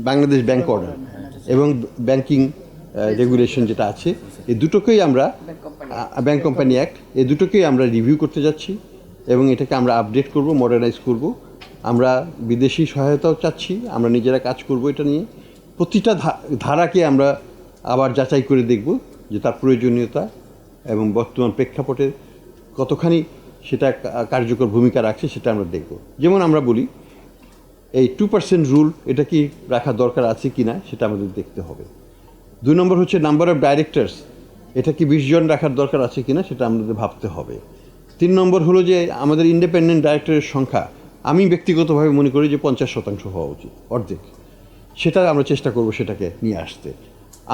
Bangladesh bank order এবং banking regulation যেটা আছে এই দুটোকেই আমরা ব্যাংক কোম্পানি অ্যাক্ট এই দুটোকেই আমরা রিভিউ করতে যাচ্ছি এবং এটাকে আমরা আপডেট করব, মডার্নাইজ করব। আমরা বিদেশি সহায়তাও চাচ্ছি, আমরা নিজেরা কাজ করব এটা নিয়ে। প্রতিটা ধারাকে আমরা আবার যাচাই করে দেখব যে তার প্রয়োজনীয়তা এবং বর্তমান প্রেক্ষাপটে কতখানি সেটা কার্যকর ভূমিকা রাখছে সেটা আমরা দেখব। যেমন আমরা বলি এই 2% রুল এটা কি রাখা দরকার আছে কি না সেটা আমাদের দেখতে হবে। 2 নম্বর হচ্ছে নাম্বার অফ ডাইরেক্টরস, এটা কি 20 জন রাখার দরকার আছে কি না সেটা আমাদের ভাবতে হবে। 3 নম্বর হলো যে আমাদের ইন্ডিপেন্ডেন্ট ডাইরেক্টরের সংখ্যা আমি ব্যক্তিগতভাবে মনে করি যে 50% হওয়া উচিত, অর্ধেক। সেটা আমরা চেষ্টা করব সেটাকে নিয়ে আসতে।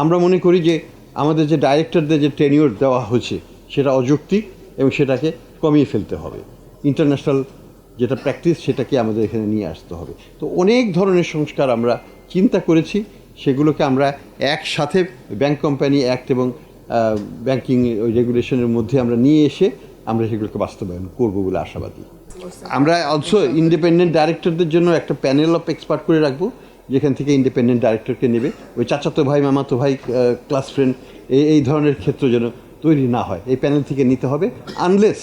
আমরা মনে করি যে আমাদের যে ডাইরেক্টরদের যে টেনিওর দেওয়া হয়েছে সেটা অযৌক্তিক এবং সেটাকে কমিয়ে ফেলতে হবে। ইন্টারন্যাশনাল যেটা প্র্যাকটিস সেটাকে আমাদের এখানে নিয়ে আসতে হবে। তো অনেক ধরনের সংস্কার আমরা চিন্তা করেছি, সেগুলোকে আমরা একসাথে ব্যাংক কোম্পানি অ্যাক্ট এবং ব্যাংকিং রেগুলেশনের মধ্যে আমরা নিয়ে এসে আমরা সেগুলোকে বাস্তবায়ন করব বলে আশাবাদী। আমরা অলসো ইন্ডিপেন্ডেন্ট ডাইরেক্টরদের জন্য একটা প্যানেল অফ এক্সপার্ট করে রাখবো, যেখান থেকে ইন্ডিপেন্ডেন্ট ডাইরেক্টরকে নেবে। ওই চাচাতো ভাই, মামাতো ভাই, ক্লাস ফ্রেন্ড এই ধরনের ক্ষেত্র যেন তৈরি না হয়, এই প্যানেল থেকে নিতে হবে। আনলেস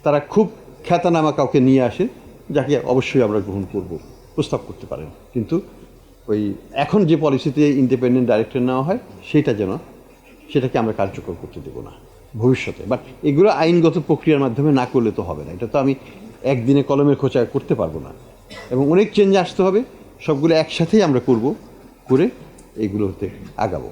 তারা খুব খ্যাতনামা কাউকে নিয়ে আসে, যাকে অবশ্যই আমরা গ্রহণ করব, প্রস্তাব করতে পারেন। কিন্তু ওই এখন যে পলিসিতে ইন্ডিপেন্ডেন্ট ডাইরেক্টর নেওয়া হয় সেটাকে আমরা কার্যকর করতে দেবো না ভবিষ্যতে। বাট এগুলো আইনগত প্রক্রিয়ার মাধ্যমে না করলে তো হবে না। এটা তো আমি একদিনে কলমের খোঁচায় করতে পারবো না, এবং অনেক চেঞ্জ আসতে হবে। সবগুলো একসাথেই আমরা করে এগুলোতে আগাবো।